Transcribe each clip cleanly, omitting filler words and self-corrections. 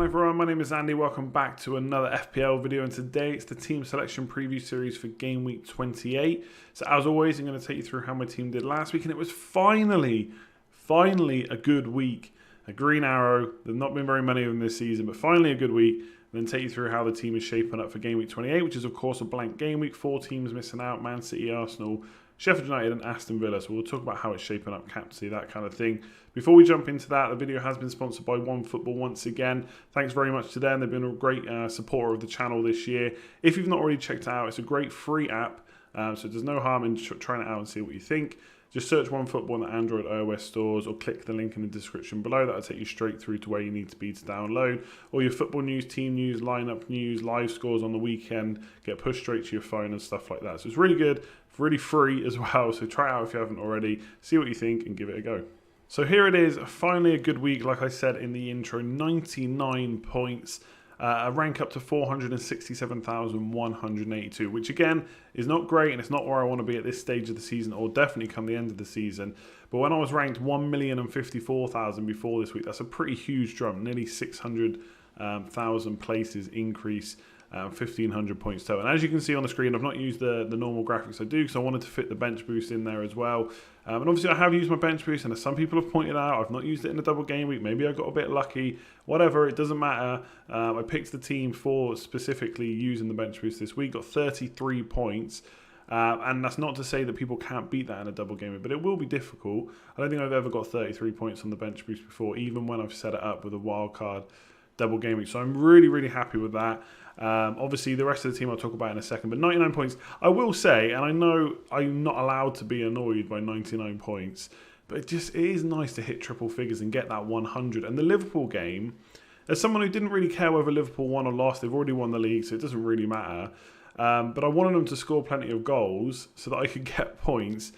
on everyone, my name is Andy, welcome back to another FPL video, and today it's the team selection preview series for Game Week 28. So as always, I'm going to take you through how my team did last week, and it was finally a good week. A green arrow, there's not been very many of them this season, but finally a good week. And then take you through how the team is shaping up for Game Week 28, which is of course a blank game week, 4 teams missing out, Man City, Arsenal, Sheffield United and Aston Villa. So we'll talk about how it's shaping up, captaincy, that kind of thing. Before we jump into that, the video has been sponsored by OneFootball once again. Thanks very much to them. They've been a great supporter of the channel this year. If you've not already checked it out, it's a great free app. So there's no harm in trying it out and see what you think. Just search OneFootball in the Android iOS stores or click the link in the description below. That'll take you straight through to where you need to be to download. All your football news, team news, lineup news, live scores on the weekend get pushed straight to your phone and stuff like that. So it's really good, really free as well. So try it out if you haven't already. See what you think and give it a go. So here it is, finally a good week. Like I said in the intro, 99 points. A rank up to 467,182, which again is not great, and it's not where I want to be at this stage of the season, or definitely come the end of the season. But when I was ranked 1,054,000 before this week, that's a pretty huge jump, nearly 600,000 places increase. 1,500 points total. And as you can see on the screen, I've not used the normal graphics I do because I wanted to fit the bench boost in there as well. And obviously I have used my bench boost, and as some people have pointed out, I've not used it in a double game week. Maybe I got a bit lucky, whatever, it doesn't matter. I picked the team for specifically using the bench boost this week, got 33 points. And that's not to say that people can't beat that in a double game week, but it will be difficult. I don't think I've ever got 33 points on the bench boost before, even when I've set it up with a wild card double game week. So I'm really happy with that. Obviously the rest of the team I'll talk about in a second, but 99 points, I will say, and I know I'm not allowed to be annoyed by 99 points, but it is nice to hit triple figures and get that 100. And the Liverpool game, as someone who didn't really care whether Liverpool won or lost, they've already won the league, so it doesn't really matter. But I wanted them to score plenty of goals so that I could get points.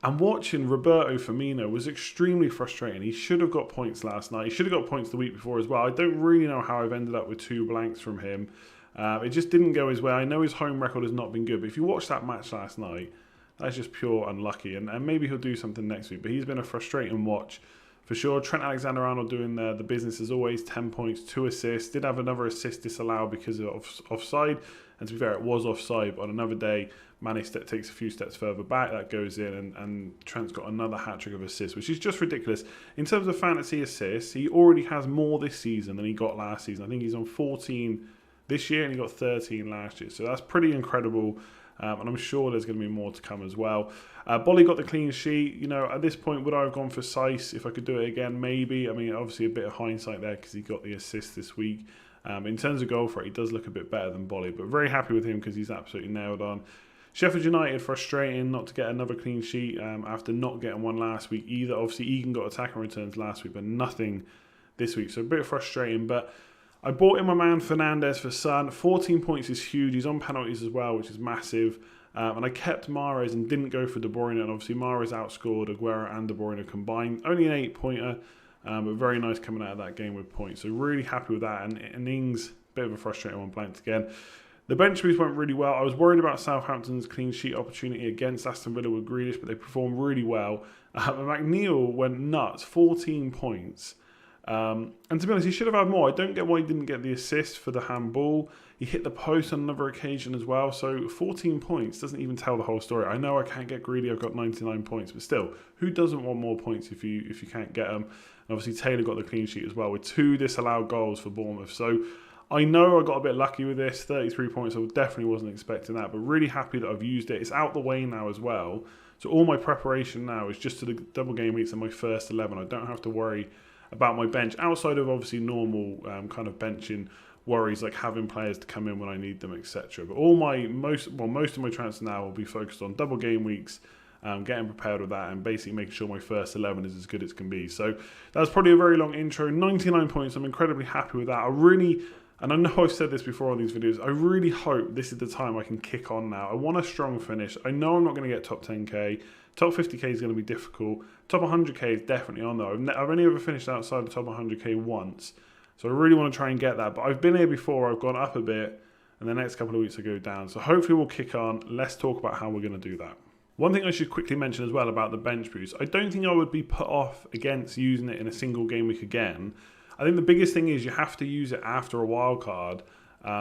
And watching Roberto Firmino was extremely frustrating. He should have got points last night. He should have got points the week before as well. I don't really know how I've ended up with 2 blanks from him. It just didn't go his way. I know his home record has not been good, but if you watch that match last night, that's just pure unlucky. And maybe he'll do something next week, but he's been a frustrating watch for sure. Trent Alexander-Arnold doing the business as always, 10 points, 2 assists. Did have another assist disallowed because of offside. And to be fair, it was offside, but on another day, Mane takes a few steps further back, that goes in, and Trent's got another hat-trick of assists, which is just ridiculous. In terms of fantasy assists, he already has more this season than he got last season. I think he's on 14 this year, and he got 13 last year. So that's pretty incredible, and I'm sure there's going to be more to come as well. Bolly got the clean sheet. You know, at this point, would I have gone for Sice if I could do it again? Maybe. I mean, obviously a bit of hindsight there because he got the assist this week. In terms of goal threat, he does look a bit better than Bolly, but very happy with him because he's absolutely nailed on. Sheffield United, frustrating not to get another clean sheet after not getting one last week either. Obviously, Egan got attacking returns last week, but nothing this week, so a bit frustrating. But I bought in my man Fernandes for Son. 14 points is huge. He's on penalties as well, which is massive. And I kept Mahrez and didn't go for De Bruyne, and obviously Mahrez outscored Aguero and De Bruyne combined. Only an 8-pointer. But very nice coming out of that game with points. So really happy with that. And Ings, bit of a frustrating one, blanked again. The bench boost went really well. I was worried about Southampton's clean sheet opportunity against Aston Villa with Grealish, but they performed really well. And McNeil went nuts, 14 points. And to be honest, he should have had more. I don't get why he didn't get the assist for the handball. He hit the post on another occasion as well. So 14 points doesn't even tell the whole story. I know I can't get greedy. I've got 99 points, but still, who doesn't want more points if you can't get them? And obviously Taylor got the clean sheet as well with 2 disallowed goals for Bournemouth. So I know I got a bit lucky with this, 33 points. I definitely wasn't expecting that, but really happy that I've used it. It's out the way now as well. So all my preparation now is just to the double game weeks and my first 11. I don't have to worry about my bench outside of obviously normal kind of benching worries like having players to come in when I need them, etc. But most of my transfers now will be focused on double game weeks, getting prepared with that, and basically making sure my first 11 is as good as it can be. So that's probably a very long intro. 99 points. I'm incredibly happy with that. And I know I've said this before on these videos, I really hope this is the time I can kick on now. I want a strong finish. I know I'm not going to get top 10k. Top 50k is going to be difficult. Top 100k is definitely on though. I've only ever finished outside the top 100k once. So I really want to try and get that. But I've been here before. I've gone up a bit. And the next couple of weeks I go down. So hopefully we'll kick on. Let's talk about how we're going to do that. One thing I should quickly mention as well about the bench boost. I don't think I would be put off against using it in a single game week again. I think the biggest thing is you have to use it after a wild card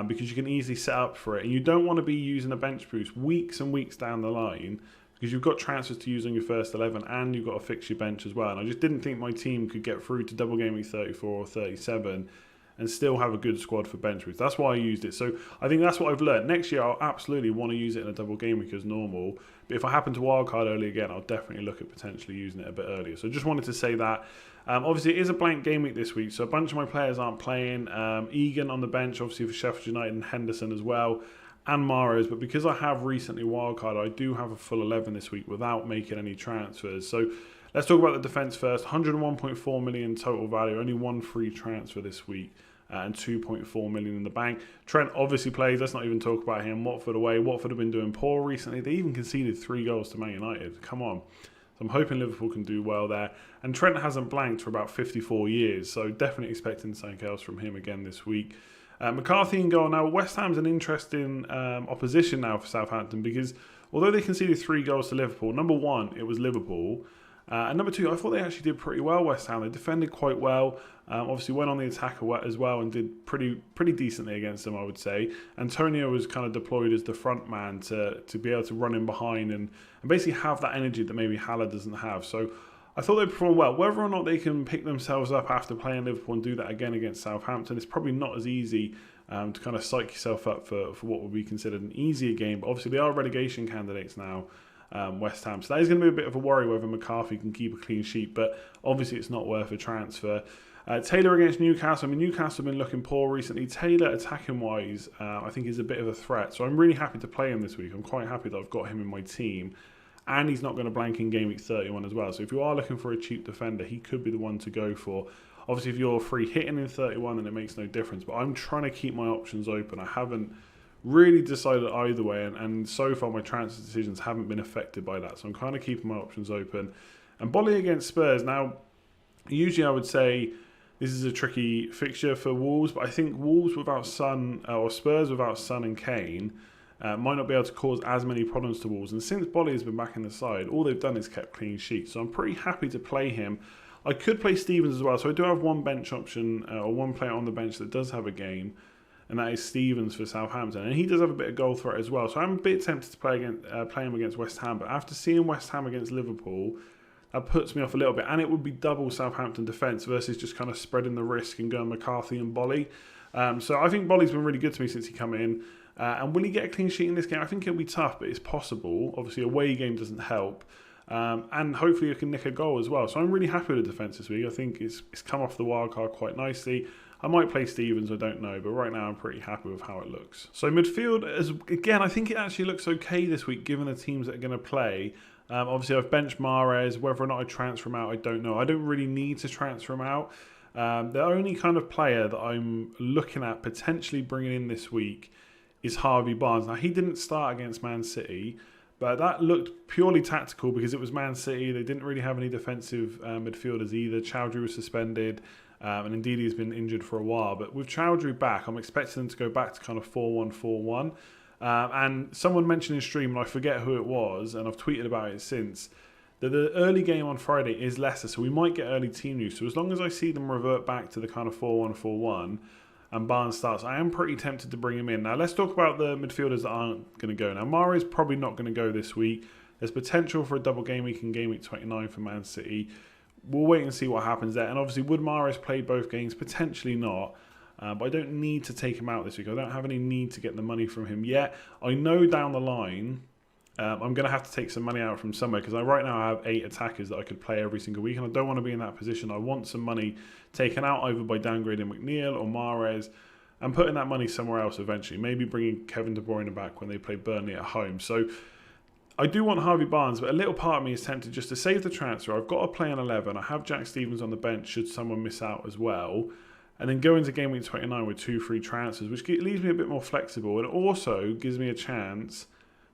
because you can easily set up for it. And you don't want to be using a bench boost weeks and weeks down the line because you've got transfers to use on your first 11 and you've got to fix your bench as well. And I just didn't think my team could get through to double game week 34 or 37 and still have a good squad for bench boost. That's why I used it. So I think that's what I've learned. Next year, I'll absolutely want to use it in a double game week as normal. But if I happen to wildcard early again, I'll definitely look at potentially using it a bit earlier. So just wanted to say that. Obviously, it is a blank game week this week, so a bunch of my players aren't playing. Egan on the bench, obviously, for Sheffield United, and Henderson as well, and Mahrez. But because I have recently wildcarded, I do have a full 11 this week without making any transfers. So let's talk about the defence first. 101.4 million total value, only one free transfer this week. And 2.4 million in the bank. Trent obviously plays. Let's not even talk about him. Watford away. Watford have been doing poor recently. They even conceded 3 goals to Man United. Come on. So I'm hoping Liverpool can do well there. And Trent hasn't blanked for about 54 years. So definitely expecting something else from him again this week. McCarthy in goal. Now West Ham's an interesting opposition now for Southampton because although they conceded 3 goals to Liverpool, number one, it was Liverpool. And number two, I thought they actually did pretty well, West Ham. They defended quite well. Obviously went on the attack as well and did pretty decently against them, I would say. Antonio was kind of deployed as the front man to be able to run in behind and basically have that energy that maybe Haller doesn't have. So I thought they performed well. Whether or not they can pick themselves up after playing Liverpool and do that again against Southampton, it's probably not as easy to kind of psych yourself up for what would be considered an easier game. But obviously they are relegation candidates now. West Ham. So that is going to be a bit of a worry whether McCarthy can keep a clean sheet, but obviously it's not worth a transfer. Taylor against Newcastle. I mean, Newcastle have been looking poor recently. Taylor, attacking-wise, I think is a bit of a threat. So I'm really happy to play him this week. I'm quite happy that I've got him in my team. And he's not going to blank in game week 31 as well. So if you are looking for a cheap defender, he could be the one to go for. Obviously, if you're free hitting in 31, then it makes no difference. But I'm trying to keep my options open. I haven't really decided either way, and so far my transfer decisions haven't been affected by that, so I'm kind of keeping my options open. And Bolly against Spurs, now usually I would say this is a tricky fixture for Wolves, but I think Wolves without Son, or Spurs without Son and Kane, might not be able to cause as many problems to Wolves. And since Bolly has been back in the side, all they've done is kept clean sheets, so I'm pretty happy to play him. I could play Stevens as well, so I do have one bench option, or one player on the bench that does have a game, and that is Stevens for Southampton. And he does have a bit of goal threat as well. So I'm a bit tempted to play him against West Ham. But after seeing West Ham against Liverpool, that puts me off a little bit. And it would be double Southampton defence versus just kind of spreading the risk and going McCarthy and Bolly. So I think Bolly's been really good to me since he came in. And will he get a clean sheet in this game? I think it'll be tough, but it's possible. Obviously, a away game doesn't help. And hopefully you can nick a goal as well. So I'm really happy with the defence this week. I think it's come off the wild card quite nicely. I might play Stevens, I don't know, but right now I'm pretty happy with how it looks. So midfield, again, I think it actually looks okay this week given the teams that are going to play. Obviously, I've benched Mahrez. Whether or not I transfer him out, I don't know. I don't really need to transfer him out. The only kind of player that I'm looking at potentially bringing in this week is Harvey Barnes. Now, he didn't start against Man City, but that looked purely tactical because it was Man City. They didn't really have any defensive midfielders either. Chowdhury was suspended. And indeed, he's been injured for a while. But with Chowdhury back, I'm expecting him to go back to kind of 4-1-4-1. And someone mentioned in stream, and I forget who it was, and I've tweeted about it since, that the early game on Friday is Leicester, so we might get early team news. So as long as I see them revert back to the kind of 4-1-4-1 and Barnes starts, I am pretty tempted to bring him in. Now, let's talk about the midfielders that aren't going to go. Now, Mahrez is probably not going to go this week. There's potential for a double game week in game week 29 for Man City. We'll wait and see what happens there. And obviously, would Mahrez play both games? Potentially not. But I don't need to take him out this week. I don't have any need to get the money from him yet. I know down the line, I'm going to have to take some money out from somewhere because right now I have 8 attackers that I could play every single week. And I don't want to be in that position. I want some money taken out either by downgrading McNeil or Mahrez and putting that money somewhere else eventually. Maybe bringing Kevin De Bruyne back when they play Burnley at home. So I do want Harvey Barnes, but a little part of me is tempted just to save the transfer. I've got to play an 11. I have Jack Stevens on the bench should someone miss out as well. And then go into game week 29 with 2 free transfers, which leaves me a bit more flexible. And also gives me a chance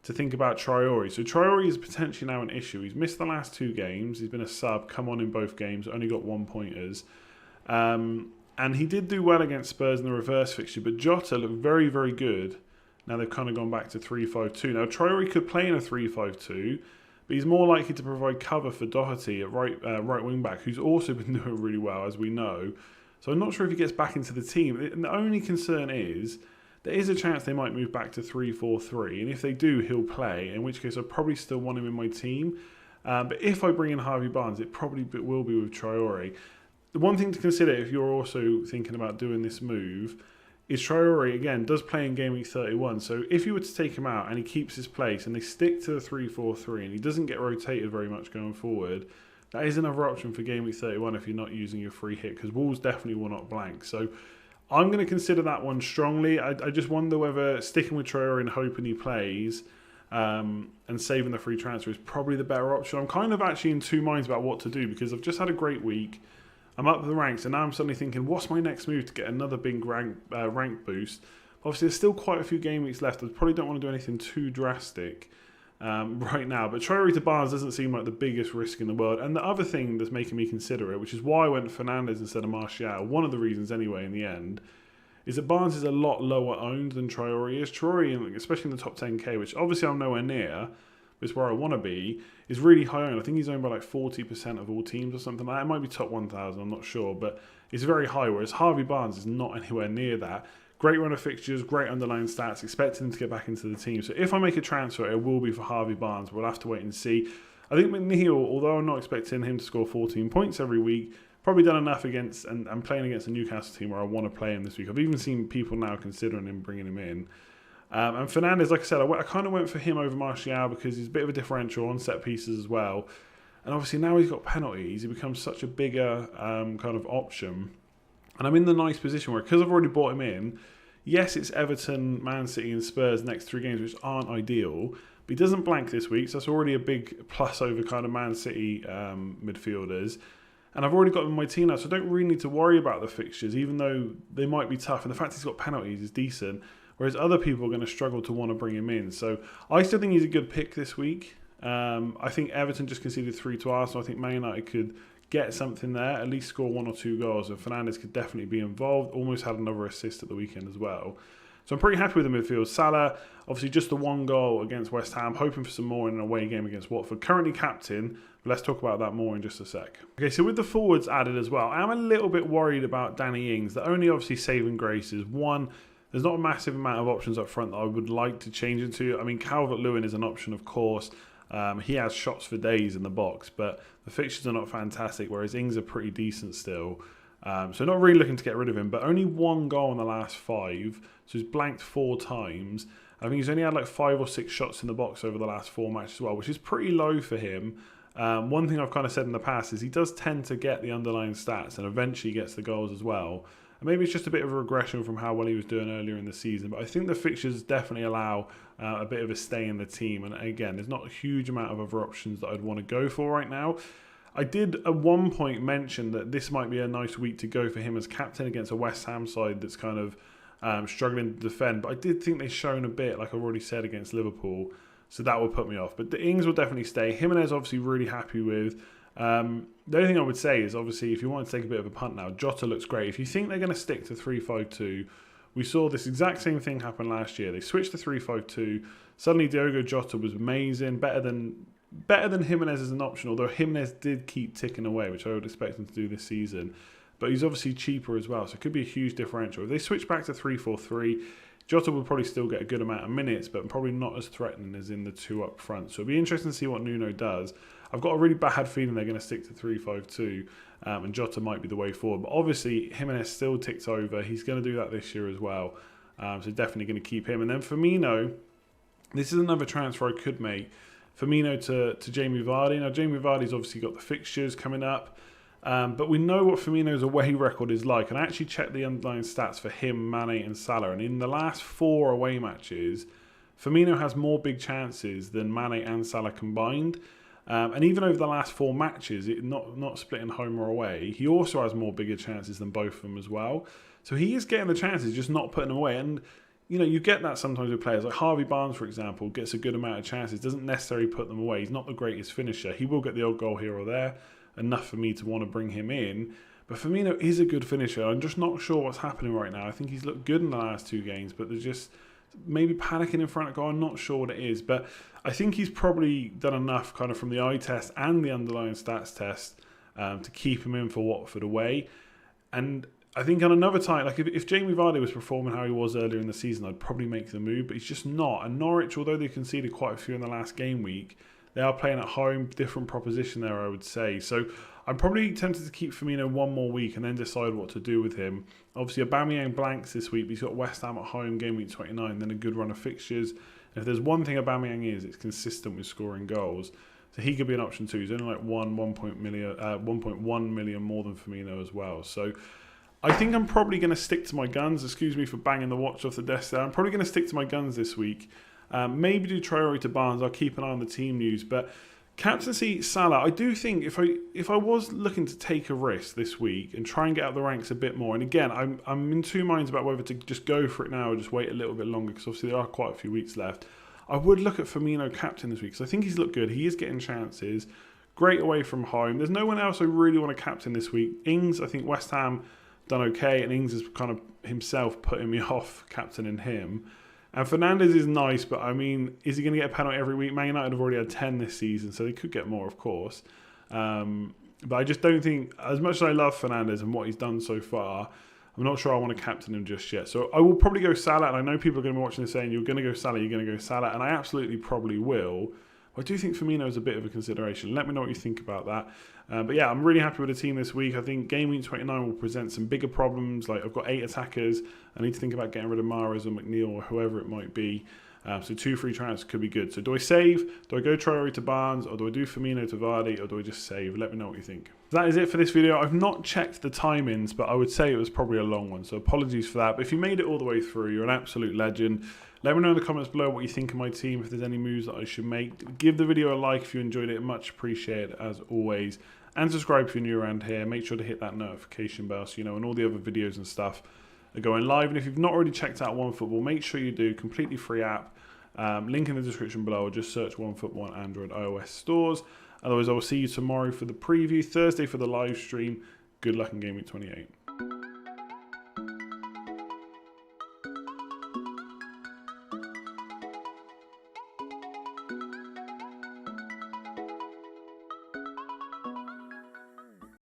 to think about Traore. So Traore is potentially now an issue. He's missed the last 2 games. He's been a sub, come on in both games, only got 1 pointers. And he did do well against Spurs in the reverse fixture, but Jota looked very, very good. Now they've kind of gone back to 3-5-2. Now Traore could play in a 3-5-2, but he's more likely to provide cover for Doherty at right wing back, who's also been doing really well, as we know. So I'm not sure if he gets back into the team. And the only concern is there is a chance they might move back to 3-4-3. And if they do, he'll play, in which case I probably still want him in my team. But if I bring in Harvey Barnes, it probably will be with Traore. The one thing to consider if you're also thinking about doing this move is Traore, again, does play in Game Week 31. So if you were to take him out and he keeps his place and they stick to the 3-4-3 and he doesn't get rotated very much going forward, that is another option for Game Week 31 if you're not using your free hit, because Wolves definitely will not blank. So I'm going to consider that one strongly. I just wonder whether sticking with Traore and hoping he plays and saving the free transfer is probably the better option. I'm kind of actually in two minds about what to do, because I've just had a great week. I'm up the ranks, and now I'm suddenly thinking, what's my next move to get another big rank boost? Obviously, there's still quite a few game weeks left. I probably don't want to do anything too drastic right now. But Traore to Barnes doesn't seem like the biggest risk in the world. And the other thing that's making me consider it, which is why I went Fernandes instead of Martial, one of the reasons anyway in the end, is that Barnes is a lot lower owned than Traore is. Traore, especially in the top 10k, which obviously I'm nowhere near, is where I want to be, is really high owned. I think he's owned by like 40% of all teams or something like that. It might be top 1,000, I'm not sure, but it's very high, whereas Harvey Barnes is not anywhere near that. Great run of fixtures, great underlying stats, expecting him to get back into the team. So if I make a transfer, it will be for Harvey Barnes. We'll have to wait and see. I think McNeil, although I'm not expecting him to score 14 points every week, probably done enough against and playing against a Newcastle team where I want to play him this week. I've even seen people now considering him, bringing him in. And Fernandes, like I said, I kind of went for him over Martial because he's a bit of a differential on set pieces as well. And obviously now he's got penalties, he becomes such a bigger kind of option. And I'm in the nice position where, because I've already bought him in, yes, it's Everton, Man City and Spurs next 3 games, which aren't ideal. But he doesn't blank this week, so that's already a big plus over kind of Man City midfielders. And I've already got him in my team now, so I don't really need to worry about the fixtures, even though they might be tough. And the fact he's got penalties is decent, whereas other people are going to struggle to want to bring him in. So I still think he's a good pick this week. I think Everton just conceded 3 to Arsenal. I think Man United could get something there, at least score 1 or 2 goals. And Fernandes could definitely be involved. Almost had another assist at the weekend as well. So I'm pretty happy with the midfield. Salah, obviously just the 1 goal against West Ham. Hoping for some more in an away game against Watford. Currently captain. But let's talk about that more in just a sec. Okay, so with the forwards added as well, I am a little bit worried about Danny Ings. The only obviously saving grace is, one, there's not a massive amount of options up front that I would like to change into. I mean, Calvert-Lewin is an option, of course. He has shots for days in the box, but the fixtures are not fantastic, whereas Ings are pretty decent still. So not really looking to get rid of him, but only 1 goal in the last 5. So he's blanked 4 times. I think he's only had like 5 or 6 shots in the box over the last 4 matches as well, which is pretty low for him. One thing I've kind of said in the past is he does tend to get the underlying stats and eventually gets the goals as well. And maybe it's just a bit of a regression from how well he was doing earlier in the season. But I think the fixtures definitely allow a bit of a stay in the team. And again, there's not a huge amount of other options that I'd want to go for right now. I did at one point mention that this might be a nice week to go for him as captain against a West Ham side that's kind of struggling to defend. But I did think they've shown a bit, like I've already said, against Liverpool. So that will put me off. But the Ings will definitely stay. Jimenez obviously really happy with. The only thing I would say is, obviously, if you want to take a bit of a punt now, Jota looks great. If you think they're going to stick to 3-5-2, we saw this exact same thing happen last year. They switched to 3-5-2. Suddenly, Diogo Jota was amazing, better than Jimenez as an option, although Jimenez did keep ticking away, which I would expect him to do this season. But he's obviously cheaper as well, so it could be a huge differential. If they switch back to 3-4-3, Jota will probably still get a good amount of minutes, but probably not as threatening as in the 2 up front. So it'll be interesting to see what Nuno does. I've got a really bad feeling they're going to stick to 3-5-2, and Jota might be the way forward. But obviously, Jimenez still ticks over. He's going to do that this year as well. So definitely going to keep him. And then Firmino, this is another transfer I could make. Firmino to Jamie Vardy. Now, Jamie Vardy's obviously got the fixtures coming up. But we know what Firmino's away record is like. And I actually checked the underlying stats for him, Mane and Salah. And in the last 4 away matches, Firmino has more big chances than Mane and Salah combined. And even over the last 4 matches, not splitting home or away, he also has more bigger chances than both of them as well. So he is getting the chances, just not putting them away. And, you know, you get that sometimes with players. Like Harvey Barnes, for example, gets a good amount of chances, doesn't necessarily put them away. He's not the greatest finisher. He will get the odd goal here or there, enough for me to want to bring him in. But Firmino is a good finisher. I'm just not sure what's happening right now. I think he's looked good in the last 2 games, but there's just maybe panicking in front of goal. I'm not sure what it is, but I think he's probably done enough kind of from the eye test and the underlying stats test to keep him in for Watford away. And I think on another time, like if Jamie Vardy was performing how he was earlier in the season, I'd probably make the move, but he's just not. And Norwich, although they conceded quite a few in the last game week, they are playing at home, different proposition there, I would say. So I'm probably tempted to keep Firmino one more week and then decide what to do with him. Obviously, Aubameyang blanks this week, but he's got West Ham at home, game week 29, then a good run of fixtures. And if there's one thing Aubameyang is, it's consistent with scoring goals. So he could be an option too. He's only like 1.1 million more than Firmino as well. So I think I'm probably going to stick to my guns. Excuse me for banging the watch off the desk there. I'm probably going to stick to my guns this week. Maybe do Traore to Barnes. I'll keep an eye on the team news. But captaincy Salah, I do think if I was looking to take a risk this week and try and get up the ranks a bit more, and again, I'm in two minds about whether to just go for it now or just wait a little bit longer, because obviously there are quite a few weeks left. I would look at Firmino captain this week, because I think he's looked good. He is getting chances. Great away from home. There's no one else I really want to captain this week. Ings, I think West Ham done okay, and Ings has kind of himself putting me off captaining him. And Fernandes is nice, but I mean, is he going to get a penalty every week? Man United have already had 10 this season, so they could get more, of course. But I just don't think, as much as I love Fernandes and what he's done so far, I'm not sure I want to captain him just yet. So I will probably go Salah, and I know people are going to be watching this saying, you're going to go Salah, and I absolutely probably will. I do think Firmino is a bit of a consideration. Let me know what you think about that. But yeah, I'm really happy with the team this week. I think game week 29 will present some bigger problems. Like I've got 8 attackers. I need to think about getting rid of Mahrez or McNeil or whoever it might be. So 2 free transfers could be good. So do I save? Do I go Traore to Barnes? Or do I do Firmino to Vardy? Or do I just save? Let me know what you think. That is it for this video. I've not checked the timings, but I would say it was probably a long one. So apologies for that. But if you made it all the way through, you're an absolute legend. Let me know in the comments below what you think of my team, if there's any moves that I should make. Give the video a like if you enjoyed it. Much appreciated as always. And subscribe if you're new around here. Make sure to hit that notification bell so you know when all the other videos and stuff are going live. And if you've not already checked out OneFootball, make sure you do. Completely free app. Link in the description below, or just search OneFootball on Android, iOS stores. Otherwise, I will see you tomorrow for the preview, Thursday for the live stream. Good luck in Game Week 28.